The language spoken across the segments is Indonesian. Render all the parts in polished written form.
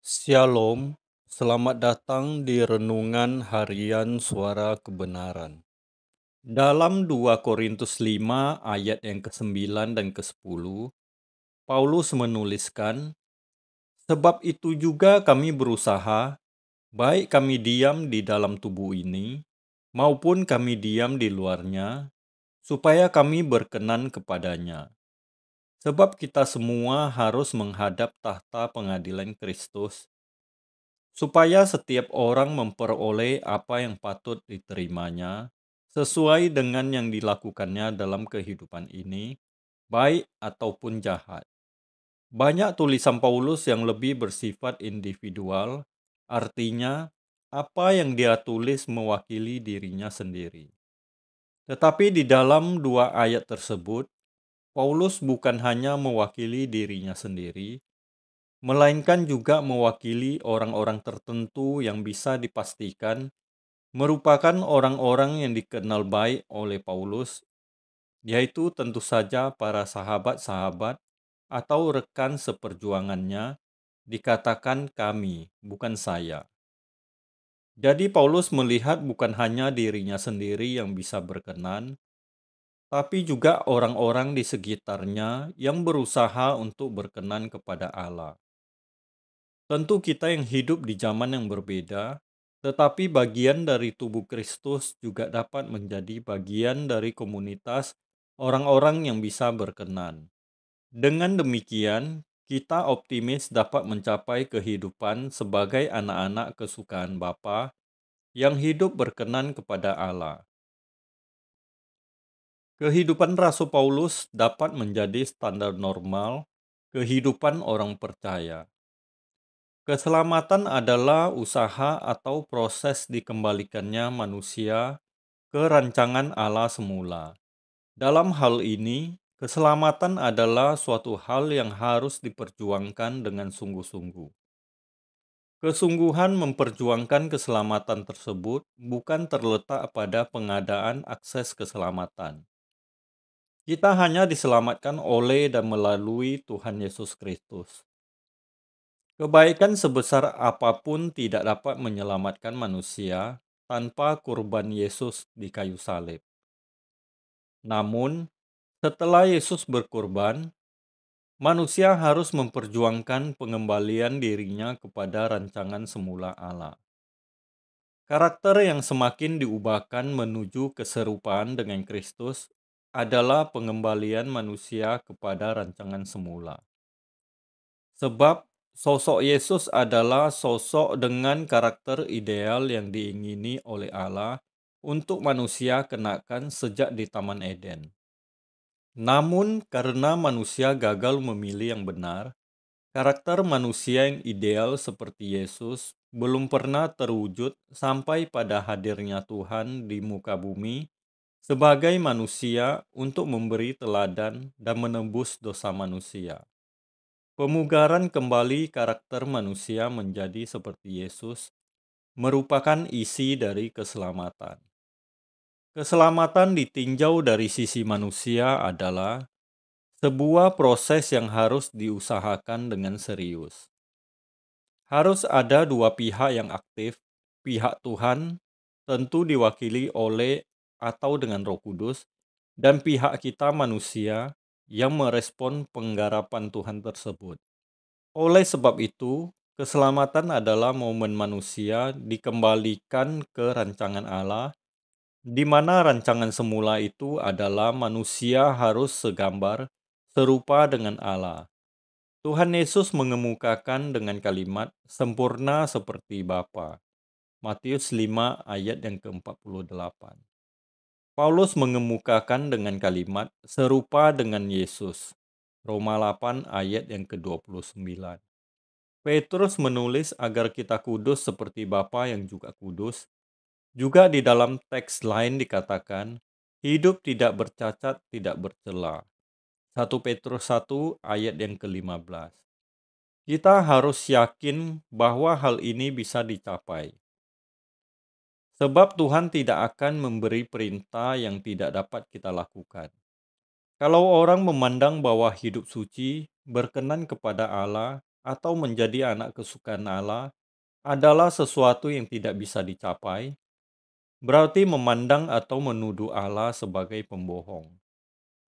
Shalom, selamat datang di Renungan Harian Suara Kebenaran. Dalam 2 Korintus 5 ayat yang ke-9 dan ke-10, Paulus menuliskan, "Sebab itu juga kami berusaha, baik kami diam di dalam tubuh ini, maupun kami diam di luarnya, supaya kami berkenan kepadanya. Sebab kita semua harus menghadap tahta pengadilan Kristus, supaya setiap orang memperoleh apa yang patut diterimanya sesuai dengan yang dilakukannya dalam kehidupan ini, baik ataupun jahat." Banyak tulisan Paulus yang lebih bersifat individual, artinya apa yang dia tulis mewakili dirinya sendiri. Tetapi di dalam dua ayat tersebut, Paulus bukan hanya mewakili dirinya sendiri, melainkan juga mewakili orang-orang tertentu yang bisa dipastikan merupakan orang-orang yang dikenal baik oleh Paulus, yaitu tentu saja para sahabat-sahabat atau rekan seperjuangannya, dikatakan kami, bukan saya. Jadi Paulus melihat bukan hanya dirinya sendiri yang bisa berkenan, tapi juga orang-orang di sekitarnya yang berusaha untuk berkenan kepada Allah. Tentu kita yang hidup di zaman yang berbeda, tetapi bagian dari tubuh Kristus juga dapat menjadi bagian dari komunitas orang-orang yang bisa berkenan. Dengan demikian, kita optimis dapat mencapai kehidupan sebagai anak-anak kesukaan Bapa yang hidup berkenan kepada Allah. Kehidupan Rasul Paulus dapat menjadi standar normal kehidupan orang percaya. Keselamatan adalah usaha atau proses dikembalikannya manusia ke rancangan Allah semula. Dalam hal ini, keselamatan adalah suatu hal yang harus diperjuangkan dengan sungguh-sungguh. Kesungguhan memperjuangkan keselamatan tersebut bukan terletak pada pengadaan akses keselamatan. Kita hanya diselamatkan oleh dan melalui Tuhan Yesus Kristus. Kebaikan sebesar apapun tidak dapat menyelamatkan manusia tanpa kurban Yesus di kayu salib. Namun, setelah Yesus berkurban, manusia harus memperjuangkan pengembalian dirinya kepada rancangan semula Allah. Karakter yang semakin diubahkan menuju keserupaan dengan Kristus adalah pengembalian manusia kepada rancangan semula. Sebab sosok Yesus adalah sosok dengan karakter ideal yang diingini oleh Allah untuk manusia kenakan sejak di Taman Eden. Namun karena manusia gagal memilih yang benar, karakter manusia yang ideal seperti Yesus belum pernah terwujud sampai pada hadirnya Tuhan di muka bumi sebagai manusia untuk memberi teladan dan menebus dosa manusia. Pemugaran kembali karakter manusia menjadi seperti Yesus merupakan isi dari keselamatan. Keselamatan ditinjau dari sisi manusia adalah sebuah proses yang harus diusahakan dengan serius. Harus ada dua pihak yang aktif, pihak Tuhan, tentu diwakili oleh atau dengan Roh Kudus, dan pihak kita manusia yang merespon penggarapan Tuhan tersebut. Oleh sebab itu, keselamatan adalah momen manusia dikembalikan ke rancangan Allah, di mana rancangan semula itu adalah manusia harus segambar, serupa dengan Allah. Tuhan Yesus mengemukakan dengan kalimat sempurna seperti Bapa. Matius 5 ayat yang ke-48. Paulus mengemukakan dengan kalimat serupa dengan Yesus. Roma 8 ayat yang ke-29. Petrus menulis agar kita kudus seperti Bapa yang juga kudus. Juga di dalam teks lain dikatakan, hidup tidak bercacat, tidak bercela. 1 Petrus 1 ayat yang ke-15. Kita harus yakin bahwa hal ini bisa dicapai. Sebab Tuhan tidak akan memberi perintah yang tidak dapat kita lakukan. Kalau orang memandang bahwa hidup suci berkenan kepada Allah atau menjadi anak kesukaan Allah adalah sesuatu yang tidak bisa dicapai, berarti memandang atau menuduh Allah sebagai pembohong.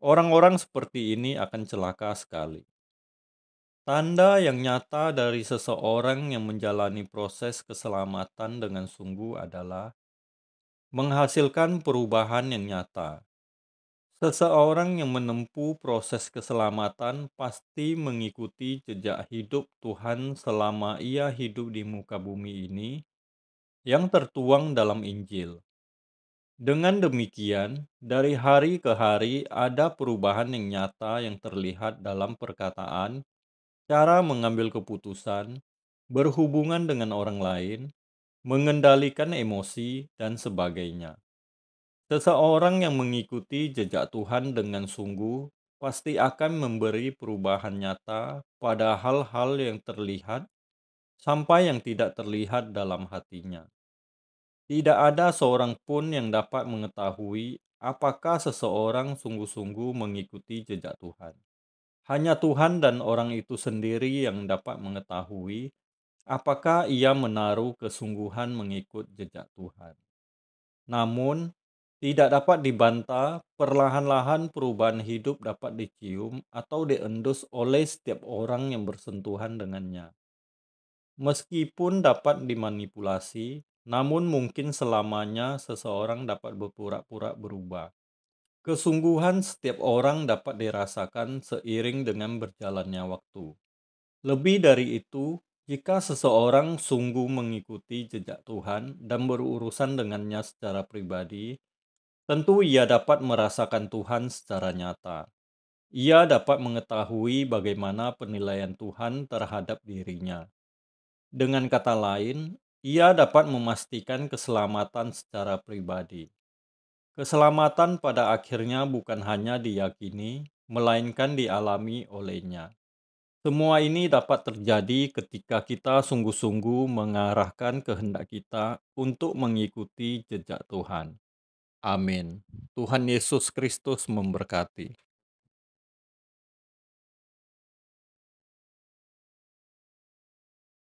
Orang-orang seperti ini akan celaka sekali. Tanda yang nyata dari seseorang yang menjalani proses keselamatan dengan sungguh adalah menghasilkan perubahan yang nyata. Seseorang yang menempuh proses keselamatan pasti mengikuti jejak hidup Tuhan selama ia hidup di muka bumi ini yang tertuang dalam Injil. Dengan demikian, dari hari ke hari ada perubahan yang nyata yang terlihat dalam perkataan, cara mengambil keputusan, berhubungan dengan orang lain, mengendalikan emosi, dan sebagainya. Seseorang yang mengikuti jejak Tuhan dengan sungguh pasti akan memberi perubahan nyata pada hal-hal yang terlihat sampai yang tidak terlihat dalam hatinya. Tidak ada seorang pun yang dapat mengetahui apakah seseorang sungguh-sungguh mengikuti jejak Tuhan. Hanya Tuhan dan orang itu sendiri yang dapat mengetahui apakah ia menaruh kesungguhan mengikut jejak Tuhan. Namun, tidak dapat dibantah, perlahan-lahan perubahan hidup dapat dicium atau diendus oleh setiap orang yang bersentuhan dengannya. Meskipun dapat dimanipulasi, namun mungkin selamanya seseorang dapat berpura-pura berubah. Kesungguhan setiap orang dapat dirasakan seiring dengan berjalannya waktu. Lebih dari itu, jika seseorang sungguh mengikuti jejak Tuhan dan berurusan dengannya secara pribadi, tentu ia dapat merasakan Tuhan secara nyata. Ia dapat mengetahui bagaimana penilaian Tuhan terhadap dirinya. Dengan kata lain, ia dapat memastikan keselamatan secara pribadi. Keselamatan pada akhirnya bukan hanya diyakini, melainkan dialami olehnya. Semua ini dapat terjadi ketika kita sungguh-sungguh mengarahkan kehendak kita untuk mengikuti jejak Tuhan. Amin. Tuhan Yesus Kristus memberkati.